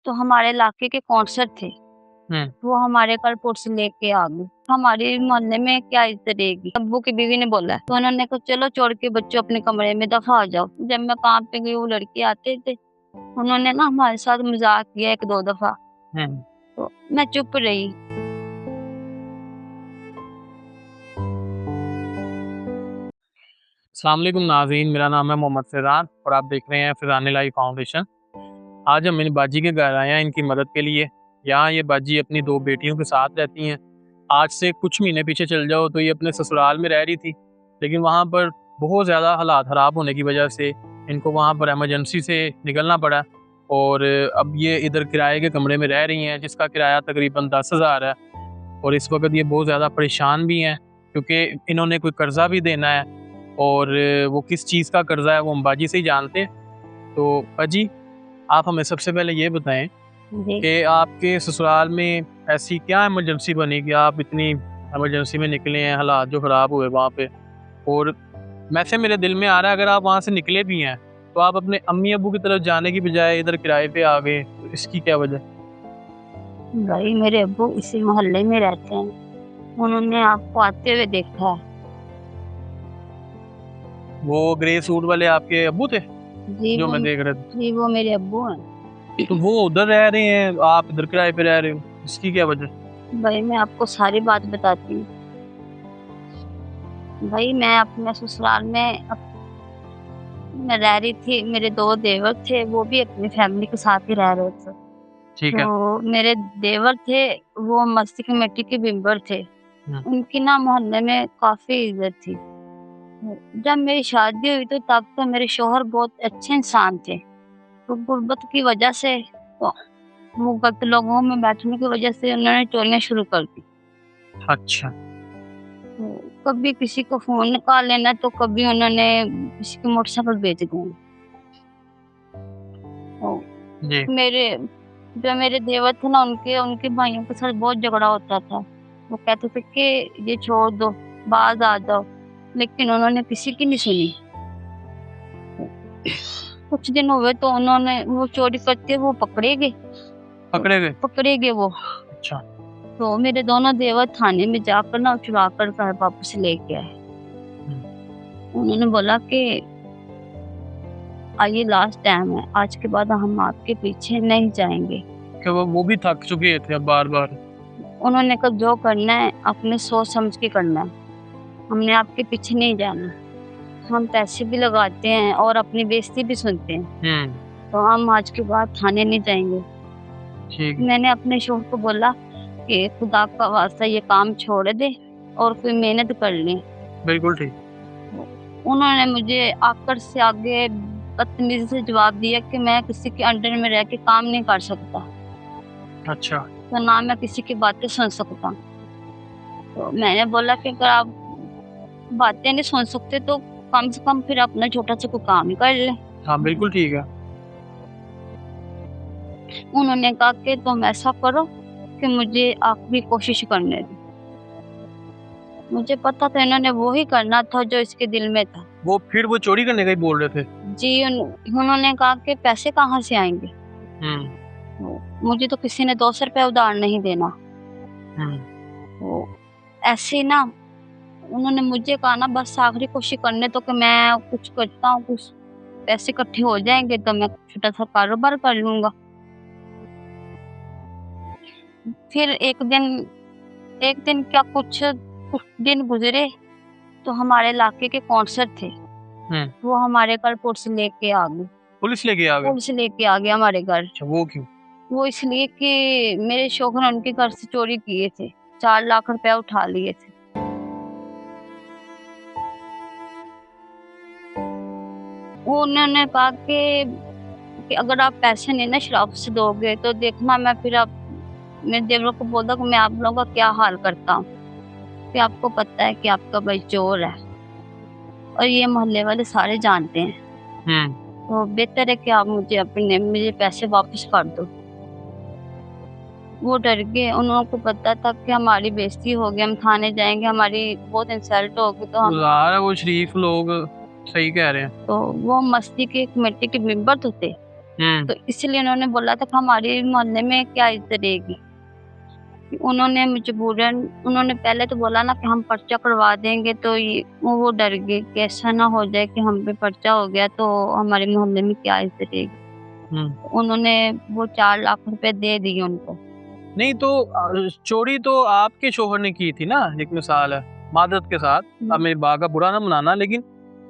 तो हमारे इलाके के कौंसलर थे, हुँ, वो हमारे घर पुलिस लेके आ गए। हमारे मोहल्ले में क्या इज़्ज़त रहेगी? अब्बू की बीवी ने बोला, तो उन्होंने कहा चलो छोड़ के बच्चों अपने कमरे में दफ़ा हो जाओ। जब मैं काम पे गई वो लड़के आते थे, उन्होंने ना हमारे साथ मज़ाक किया 1-2 दफ़ा, हुँ। तो मैं चुप रही। अस्सलाम वालेकुम नाज़रीन, मेरा नाम है मोहम्मद फ़ैज़ान और आप देख रहे हैं फ़ैज़ान लाइव फाउंडेशन। आज हम मेरी बाजी के घर आए हैं इनकी मदद के लिए। यहाँ ये बाजी अपनी 2 बेटियों के साथ रहती हैं। आज से कुछ महीने पीछे चल जाओ तो ये अपने ससुराल में रह रही थी, लेकिन वहाँ पर बहुत ज़्यादा हालात ख़राब होने की वजह से इनको वहाँ पर इमरजेंसी से निकलना पड़ा और अब ये इधर किराए के कमरे में रह रही हैं, जिसका किराया तकरीबन 10,000 है और इस वक़्त ये बहुत ज़्यादा परेशान भी हैं क्योंकि इन्होंने कोई कर्ज़ा भी देना है और वो किस चीज़ का कर्ज़ा है वो हम बाजी से ही जानते हैं। तो बाजी, आप हमें सबसे पहले ये बताएँ जी। कि आपके ससुराल में ऐसी क्या इमरजेंसी बनी कि आप इतनी इमरजेंसी में निकले हैं, हालात जो ख़राब हुए वहाँ पे? और वैसे मेरे दिल में आ रहा है अगर आप वहाँ से निकले भी हैं, तो आप अपने अम्मी-अब्बू की तरफ जाने की बजाय इधर किराए पे आ गए, तो इसकी क्या वजह? भाई मेरे अब्बू इसी मोहल्ले में रहते हैं, उन्होंने आपको आते हुए देखा है। वो ग्रे सूट वाले आपके अब्बू थे, जी, जो वो मैं देख रहा था? जी, वो मेरे अब्बू हैं। तो वो उधर रह रहे हैं, आप इधर किराए पे रह रहे हो, इसकी क्या वजह? भाई मैं आपको सारी बात बताती हूँ। भाई मैं अपने ससुराल में मैं रह रही थी, मेरे 2 देवर थे, वो भी अपनी फैमिली के साथ ही रह रहे थे। ठीक है। तो मेरे देवर थे, वो मस्जिद कमेटी के मेंबर थे। हुँ, उनकी ना मोहल्ले में काफ़ी इज़्ज़त थी। जब मेरी शादी हुई तो तब तो मेरे शौहर बहुत अच्छे इंसान थे। तो गुर्बत की वजह से तो वो गलत लोगों में बैठने की वजह से उन्होंने टोलियाँ शुरू कर दी। अच्छा। तो कभी किसी को फ़ोन निकाल लेना, तो कभी उन्होंने किसी की मोटरसाइकिल बेच दी। तो जी। मेरे जो मेरे देवर थे ना, उनके उनके भाइयों के साथ बहुत झगड़ा होता था। वो कहते थे कि ये छोड़ दो, बाज़ आ जाओ, लेकिन उन्होंने किसी की नहीं सुनी। कुछ दिन हुए तो उन्होंने वो चोरी करते वो पकड़े गए। तो पकड़े गए? पकड़े गए वो। अच्छा। तो मेरे दोनों देवर थाने में जाकर ना छुड़ा कर घर वापस लेके आए। हुँ। उन्होंने बोला कि ये लास्ट टाइम है, आज के बाद हम आपके पीछे नहीं जाएँगे। क्या वो भी थक चुके थे अब बार-बार? उन्होंने कहा जो करना है अपने सोच समझ के करना है, हमने आपके पीछे नहीं जाना। हम पैसे भी लगाते हैं और अपनी बेइज़्ज़ती भी सुनते हैं, हुँ, तो हम आज के बाद थाने नहीं जाएँगे। ठीक है। मैंने अपने शौहर को बोला कि खुदा का वास्ता ये काम छोड़ दे और कोई मेहनत कर ले। बिल्कुल ठीक। उन्होंने मुझे आकर से आगे बदतमीज़ी से जवाब दिया कि मैं किसी के अंडर में रह के काम नहीं कर सकता, अच्छा। तो ना मैं किसी की बातें सुन सकता। तो मैंने बोला कि अगर आप बातें नहीं सुन सकते तो कम से कम फिर अपना छोटा-सा कोई काम ही कर लें। हाँ, बिल्कुल ठीक है। उन्होंने कहा कि तुम ऐसा करो कि मुझे आखिरी कोशिश करने दो। मुझे पता था इन्होंने वो ही करना था जो इसके दिल में था। वो चोरी करने का ही बोल रहे थे? जी, उन्होंने कहा कि पैसे कहाँ से आएँगे? हुँ, तो मुझे तो किसी ने 200 रुपए उधार नहीं देना। हुँ, तो ऐसे ही ना उन्होंने मुझे कहा ना बस आखिरी कोशिश करने दो कि मैं कुछ करता हूँ, कुछ पैसे इकट्ठे हो जाएँगे तो मैं छोटा-सा कारोबार कर लूँगा। फिर एक दिन क्या कुछ कुछ दिन गुज़रे तो हमारे इलाके के कौंसलर थे, हुँ। वो हमारे घर पुलिस लेके आ गए। पुलिस लेके आ गए? पुलिस लेके आ गए हमारे घर। अच्छा, वो क्यों? वो इसलिए कि मेरे शौहर ने उनके घर से चोरी किए थे, 4 लाख रुपया उठा लिए थे। वो उन्होंने कहा कि अगर आप पैसे नहीं ना शराफ़त से दोगे तो देखना मैं फिर आप मेरे देवरों को बोल दो कि मैं आप लोगों का क्या हाल करता हूँ, कि आपको पता है कि आपका भाई चोर है और ये मोहल्ले वाले सारे जानते हैं। हुँ, तो बेहतर है कि आप मुझे पैसे वापस कर दो। वो डर गए, उन लोगों को पता था कि हमारी बेइज़्ज़ती होगी, हम थाने जाएँगे, हमारी बहुत इंसल्ट होगी तो हम उधार है वो शरीफ लोग सही कह रहे हैं। तो वो मस्जिद के कमेटी के मेंबर तो थे। तो इसलिए उन्होंने बोला था कि हमारे मोहल्ले में क्या इज्जत रहेगी। उन्होंने मजबूरन उन्होंने पहले तो बोला ना कि हम पर्चा करवा देंगे, तो वो डर गए कि ऐसा ना हो जाए कि हम पे पर्चा हो गया तो हमारे मोहल्ले में क्या इज्जत रहेगी। उन्होंने वो 4 लाख रुपए दे दिए उनको। नहीं तो चोरी तो आपके शोहर ने की थी ना, एक मिसाल है मादरत के साथ, अब मेरी बात का बुरा ना मनाना, लेकिन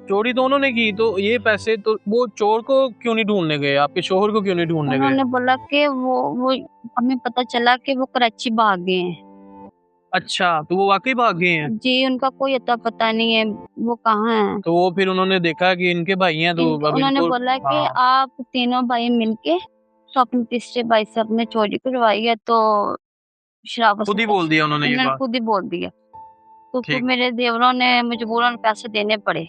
चोरी तो उन्होंने की, तो ये पैसे तो वो चोर को क्यों नहीं ढूंढने गए, आपके शोहर को क्यों नहीं ढूंढने गए? उन्होंने बोला कि वो हमें पता चला कि वो कराची भाग गए हैं। अच्छा, तो वो वाकई भाग गए हैं? जी, उनका कोई अता पता नहीं है वो कहाँ हैं। तो वो फिर उन्होंने देखा कि इनके भाई हैं तो अब उन्होंने इनको बोला कि आप तीनों भाई मिलके तो अपने तीसरे भाई से अपने चोरी करवाई है, तो शराफत खुद ही बोल दिया उन्होंने ये बात? खुद ही बोल दिया। तो फिर ठीक। मेरे देवरों ने मजबूरन पैसे देने पड़े।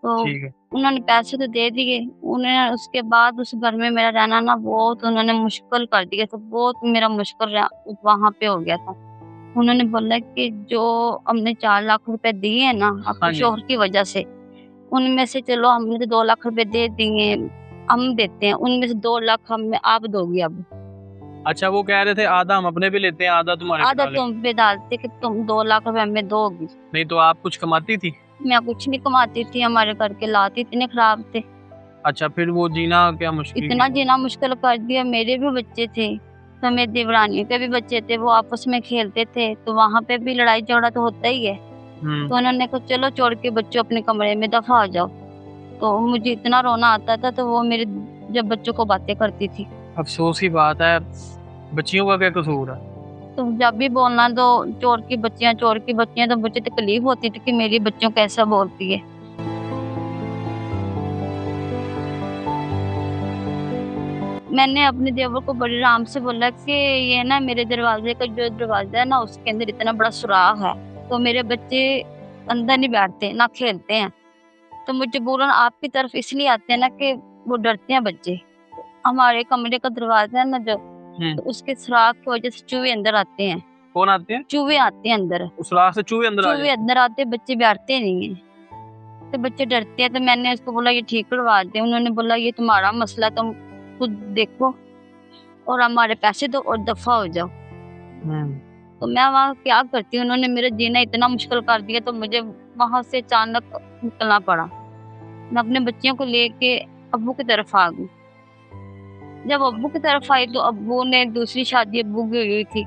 तो ठीक है। उन्होंने पैसे तो दे दिए। उन्हें उसके बाद उस घर में मेरा रहना ना बहुत उन्होंने मुश्किल कर दिया था, बहुत मेरा मुश्किल वहाँ पे हो गया था। उन्होंने बोला कि जो हमने 4 लाख रुपए दिए हैं ना अपने शोहर की वजह से, उनमें से चलो हमने तो 2 लाख रुपए दे दिए, हम देते हैं, उनमें से 2 लाख हमें आप दोगी अब। अच्छा, वो कह रहे थे आधा हम अपने पे लेते हैं, आधा तुम्हारे पे आधा डालेंगे। तुम पे डालते कि तुम 2 लाख रुपए हमें दोगी। नहीं तो आप कुछ कमाती थी? मैं कुछ नहीं कमाती थी, हमारे घर के हालात इतने खराब थे। अच्छा, फिर वो जीना क्या मुश्किल? इतना जीना मुश्किल कर दिया। मेरे भी बच्चे थे, तो मेरी देवरानियों के भी बच्चे थे, वो आपस में खेलते थे, तो वहाँ पे भी लड़ाई झगड़ा तो होता ही है। तो उन्होंने कहा चलो छोड़ के बच्चों अपने कमरे में दफा हो जाओ। तो मुझे इतना रोना आता था, तो वो मेरे जब बच्चों को बातें करती थी। अफसोस की बात है, बच्चियों का क्या कसूर है? तो जब भी बोलना तो चोर की बच्चियां, तो मुझे तकलीफ होती थी कि मेरी बच्चों कैसा बोलती है। मैंने अपने देवर को बड़ी आराम से बोला कि ये ना मेरे दरवाजे का जो दरवाजा है ना उसके अंदर इतना बड़ा सुराख है, तो मेरे बच्चे अंदर नहीं बैठते ना खेलते हैं, तो मजबूरन आपकी तरफ इसलिए आते हैं ना कि वो डरते हैं बच्चे। हमारे कमरे का दरवाजा है ना जो, तो उसके सुराख की वजह से चूहे अंदर आते हैं। कौन आते हैं? चूहे आते हैं अंदर। उस सुराख से चूहे अंदर आते, बच्चे बैठते नहीं है, तो बच्चे डरते हैं। तो मैंने उसको बोला ये ठीक करवा दे। उन्होंने बोला ये तुम्हारा मसला, तुम खुद देखो और हमारे पैसे दो और दफा हो जाओ। तो मैं वहाँ क्या करती, उन्होंने मेरा जीना इतना मुश्किल कर दिया, तो मुझे वहां से अचानक निकलना पड़ा। मैं अपने बच्चियों को लेके अब्बू की तरफ आ गई। जब अब्बू की तरफ आई तो अब्बू ने दूसरी शादी अब्बू की हुई थी,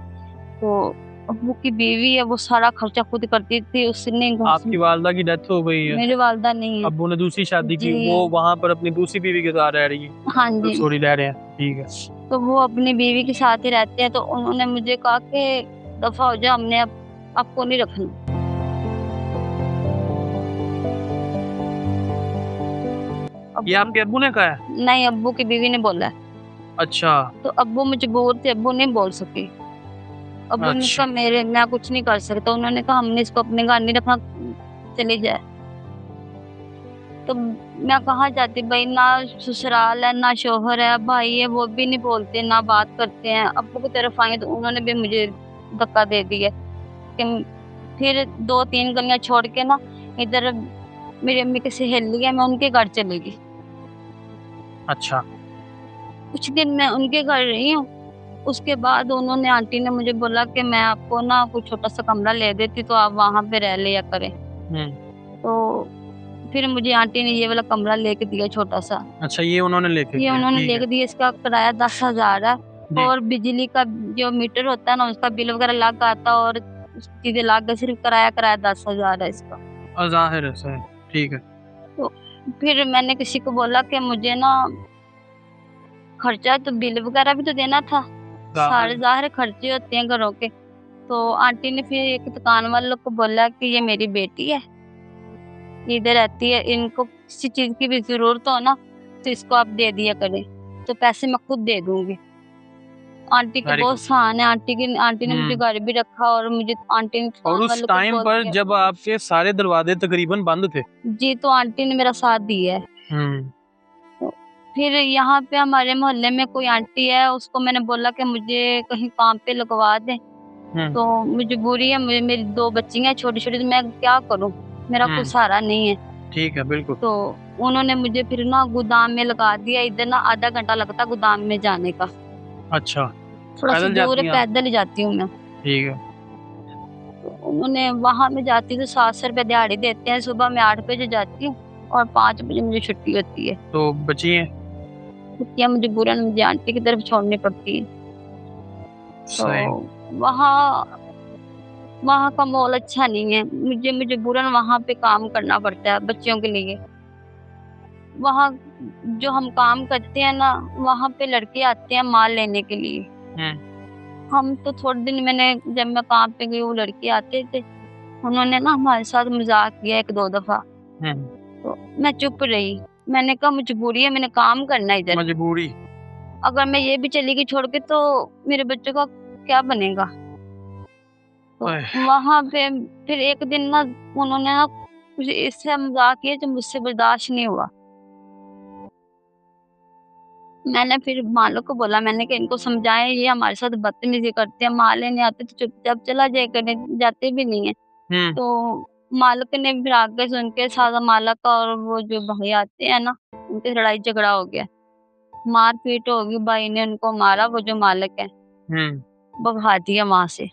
तो अब्बू की बीवी है वो सारा खर्चा खुद करती थी। उसने आपकी वालदा की डेथ हो गई है? मेरी वालदा नहीं है, अब्बू ने दूसरी शादी की, वो वहाँ पर अपनी दूसरी बीवी के साथ रह रही है? हाँ जी, सॉरी, रह रहे हैं, ठीक है। तो वो अपनी बीवी के साथ ही रहते हैं। तो उन्होंने मुझे कहा कि दफा हो जाओ, हमने अब आपको नहीं रखना। ये आपके अब्बू ने कहा है? नहीं, अब्बू की बीवी ने बोला है। अच्छा। तो अब्बू मजबूर थे, अब्बू नहीं बोल सके। अब्बू ने कहा मैं कुछ नहीं कर सकता। उन्होंने कहा हमने इसको अपने घर नहीं रखना, चली जाए। तो मैं कहाँ जाती भाई, ना ससुराल है ना शोहर है, भाई है वो भी नहीं बोलते ना बात करते हैं। अब्बू की तरफ आए तो उन्होंने भी मुझे धक्का दे दिया कि फिर 2-3 गलियां छोड़ के ना इधर मेरी अम्मी की सहेली है, मैं उनके घर चली गई। अच्छा। कुछ दिन मैं उनके घर रही हूँ। उसके बाद उन्होंने आंटी ने मुझे बोला कि मैं आपको ना कुछ छोटा सा कमरा ले देती तो आप वहां पे रह लिया करें। तो फिर मुझे आंटी ने ये वाला कमरा लेके दिया छोटा सा। अच्छा, ये उन्होंने लेके दिया। इसका किराया 10,000 है और बिजली का जो मीटर होता है ना उसका बिल वगैरह लग आता और चीजें लग गए, सिर्फ किराया 10,000 है इसका। जाहिर है, ठीक है। तो फिर मैंने किसी को बोला कि मुझे ना खर्चा तो बिल वगैरह भी तो देना था, सारे जाहिर खर्चे होते हैं घरों के। तो आंटी ने फिर एक दुकान वालों को बोला कि ये मेरी बेटी है, इधर रहती है, इनको किसी चीज की भी जरूरत हो ना तो इसको आप दे दिया करें, तो पैसे मैं खुद दे दूंगी। आंटी के बहुत शान है। आंटी ने मुझे घर भी रखा और मुझे आंटी ने और उस टाइम पर जब आपके सारे दरवाजे तकरीबन बंद थे जी, तो आंटी ने मेरा साथ दिया है। तो फिर यहाँ पे हमारे मोहल्ले में कोई आंटी है, उसको मैंने बोला कि मुझे कहीं काम पे लगवा दे। तो मजबूरी है, मेरी 2 बच्चियां छोटी छोटी, तो मैं क्या करूँ, मेरा कोई सहारा नहीं है। ठीक है, बिल्कुल। तो उन्होंने मुझे फिर ना गोदाम में लगा दिया। इधर ना आधा घंटा लगता गोदाम में जाने का, अच्छा, थोड़ा सा पैदल दूर जाती है, हैं आप? पैदल ही जाती हूँ मैं। ठीक है। तो उन्होंने वहां में जाती तो 700 रुपये दिहाड़ी देते हैं। सुबह मैं 8 बजे जाती हूँ और 5 बजे मुझे छुट्टी होती है। तो बची हैं? छुट्टियां मुझे बुरा मुझे आंटी की तरफ छोड़नी पड़ती है। तो सही। वहाँ वहाँ का माहौल अच्छा नहीं है। मुझे मजबूरन वहाँ पे काम करना पड़ता है बच्चों के लिए। वहाँ जो हम काम करते हैं ना, वहाँ पे लड़के आते हैं माल लेने के लिए। हम्म। हम तो थोड़े दिन, मैंने जब मैं काम पे गई वो लड़के आते थे, उन्होंने ना हमारे साथ मजाक किया 1-2 दफा। हम्म। तो मैं चुप रही। मैंने कहा मजबूरी है, मैंने काम करना है इधर। मजबूरी। अगर मैं ये भी चली गई छोड़ के तो मेरे बच्चों का क्या बनेगा। तो ओए, वहां पे फिर एक दिन ना उन्होंने ना कुछ इससे मजाक किया जो मुझसे बर्दाश्त नहीं हुआ। मैंने फिर मालिक को बोला, मैंने कि इनको समझाएं, ये हमारे साथ बदतमीजी करते हैं, माल लेने आते तो चुपचाप चला जाए करने, जाते भी नहीं है। हम्म। तो मालिक ने फिर आगे सुन के सारा मालिक और वो जो भाई आते हैं ना, उनके लड़ाई झगड़ा हो गया, मारपीट हो गई। भाई ने उनको मारा, वो जो मालिक है हम्म। भगा दिया वहां से।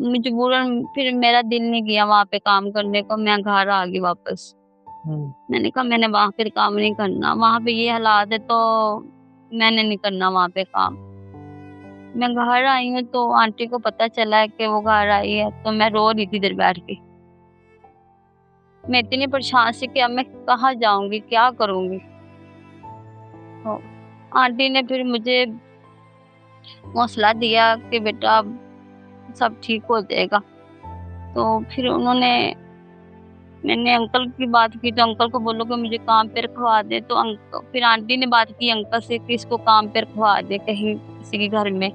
मजबूरन फिर मेरा दिल नहीं किया वहां पे काम करने को, मैं घर आ गई वापस। हम्म। मैंने कहा मैंने वहां पे काम नहीं करना, वहां पे ये हालात है तो मैंने नहीं करना वहां पे काम। मैं घर आई हूँ तो आंटी को पता चला है कि वो घर आई है, तो मैं रो रही थी इधर बैठ के। मैं इतनी परेशान थी कि अब मैं कहाँ जाऊंगी, क्या करूंगी। तो आंटी ने फिर मुझे हौसला दिया कि बेटा अब सब ठीक हो जाएगा। तो फिर मैंने अंकल की बात की, तो अंकल को बोलो कि मुझे काम पे रखवा दे। तो फिर आंटी ने बात की अंकल से कि इसको काम पे रखवा दे कहीं किसी के घर में।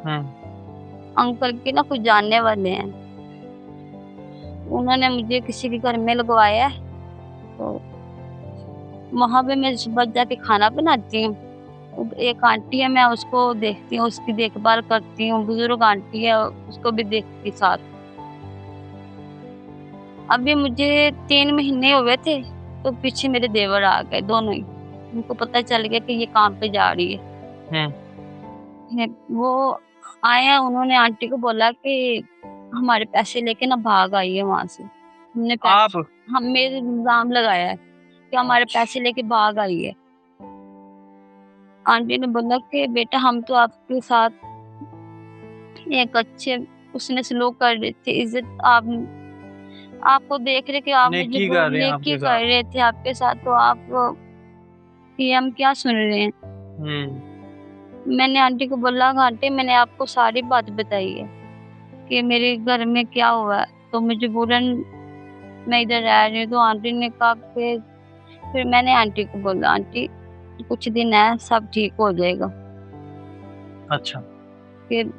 हम्म। अंकल के ना कुछ जानने वाले हैं, उन्होंने मुझे किसी के घर में लगवाया है। तो वहां पे मैं सुबह जाके खाना बनाती हूँ। एक आंटी है, मैं उसको देखती हूँ, उसकी देखभाल करती हूँ। बुजुर्ग आंटी है, उसको भी देखती साथ। अभी मुझे 3 महीने हुए थे तो पीछे मेरे देवर आ गए, दोनों ही। उनको पता चल गया कि ये काम पे जा रही है। हम्म। वो आए हैं, उन्होंने आंटी को बोला कि हमारे पैसे लेके ना भाग आई है वहां से। हमने पैसे, आप? हम मेरे इल्जाम लगाया है कि हमारे पैसे लेके भाग आई है। आंटी ने बोला कि बेटा हम तो आपके साथ एक अच्छे उसने सलूक कर रहे थे, इज्जत आप आपको देख रहे कि आप मुझे नेकी कर रहे हैं नेकी आपके कर साथ। रहे थे आपके साथ, तो आप कि हम क्या सुन रहे हैं। हम्म। मैंने आंटी को बोला आंटी मैंने आपको सारी बात बताई है कि मेरे घर में क्या हुआ है, तो मजबूरन मैं इधर रह रही हूँ। तो आंटी ने कहा कि फिर मैंने आंटी को बोला आंटी कुछ दिन है सब ठीक हो जाएगा। अच्छा। फिर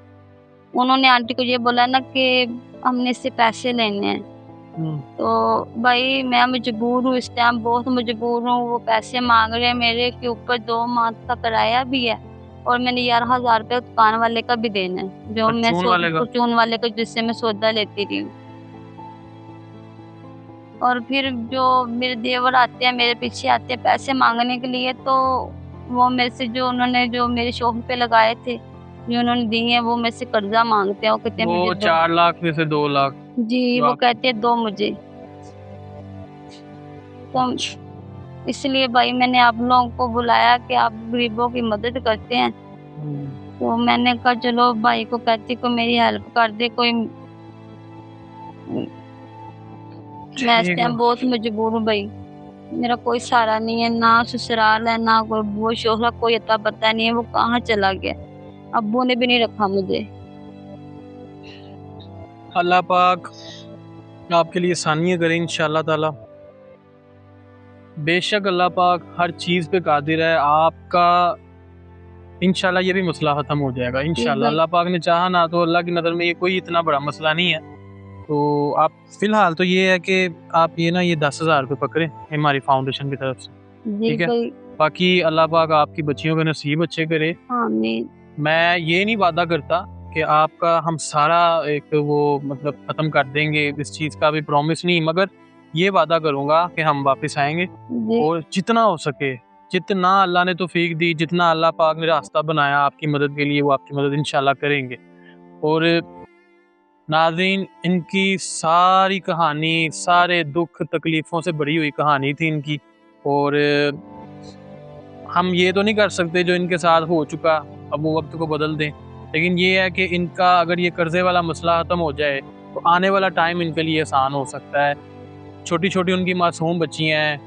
उन्होंने आंटी को ये बोला ना कि हमने इससे पैसे लेने हैं। हम्म। तो भाई मैं मजबूर हूँ, इस टाइम बहुत मजबूर हूँ। वो पैसे मांग रहे हैं मेरे के ऊपर, 2 माह का किराया भी है और मैंने 11,000 रुपये दुकान वाले का भी देना है, जो मैं परचून वाले का? परचून वाले का जिससे मैं सौदा लेती रही हूँ। और फिर जो मेरे देवर आते हैं मेरे पीछे आते हैं पैसे मांगने के लिए, तो वो मेरे से जो उन्होंने जो मेरे शौक पे लगाए थे जो उन्होंने दिए हैं, वो मेरे से कर्जा मांगते हैं। वो कहते हैं वो मुझे दो। 4 लाख में से 2 लाख जी, जो वो आप? कहते हैं दो मुझे। तो अच्छा। इसलिए भाई मैंने आप लोगों को बुलाया कि आप गरीबों की मदद करते हैं। तो मैंने कहा चलो भाई को कहती को मेरी हेल्प कर दे कोई। मैं इस ठीक है। टाइम बहुत मजबूर हूँ भाई। मेरा कोई सहारा नहीं है, ना ससुराल है ना कोई वो शोहरा, कोई अता पता नहीं है, वो कहाँ चला गया। अब्बू ने भी नहीं रखा मुझे। अल्लाह पाक आपके लिए आसानियाँ करें इंशाल्लाह ताला। बेशक अल्लाह पाक हर चीज़ पे कादिर है। आपका इंशाल्लाह ये भी मसला ख़त्म हो जाएगा जी इंशाल्लाह। भाई। अल्लाह पाक ने चाहा ना, तो अल्लाह की नज़र में ये कोई इतना बड़ा मसला नहीं है। तो आप फ़िलहाल तो ये है कि आप ये ना ये 10,000 रुपये पकड़ें हमारी फाउंडेशन की तरफ से, जी ठीक है? भाई। बाकी अल्लाह पाक आपकी बच्चियों के नसीब अच्छे करे। आमीन। मैं ये नहीं वादा करता कि आपका हम सारा एक वो मतलब ख़त्म कर देंगे, इस चीज़ का भी प्रॉमिस नहीं, मगर ये वादा करूँगा कि हम वापस आएंगे जी। और जितना हो सके, जितना अल्लाह ने तौफीक दी, जितना अल्लाह पाक ने रास्ता बनाया आपकी मदद के लिए, वो आपकी मदद इंशाल्लाह करेंगे। और नाज़रीन, इनकी सारी कहानी, सारे दुख तकलीफ़ों से भरी हुई कहानी थी इनकी। और हम ये तो नहीं कर सकते जो इनके साथ हो चुका अब वो वक्त को बदल दें, लेकिन ये है कि इनका अगर ये कर्ज़े वाला मसला ख़त्म हो जाए तो आने वाला टाइम इनके लिए आसान हो सकता है। छोटी-छोटी उनकी मासूम बच्चियाँ हैं,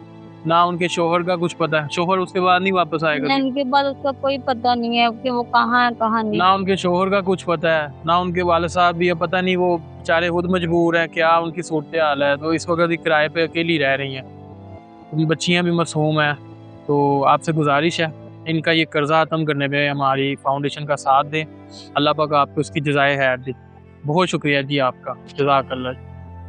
ना उनके शौहर का कुछ पता है, शौहर उसके बाद नहीं वापस आएगा, इनके बाद उसका कोई पता नहीं है कि वो कहाँ है कहाँ नहीं। ना उनके शौहर का कुछ पता है, ना उनके वालिद साहब भी है, पता नहीं वो बेचारे खुद मजबूर हैं, क्या उनकी सूरत-ए-हाल है। तो इस वक़्त किराए पे अकेली रह रही हैं, बच्चियाँ भी मासूम हैं। तो आपसे गुज़ारिश है, इनका ये कर्ज़ा ख़त्म करने में हमारी फाउंडेशन का साथ दें। अल्लाह पाक आपको उसकी जज़ाए खैर दे। बहुत शुक्रिया जी आपका, जज़ाकल्लाह।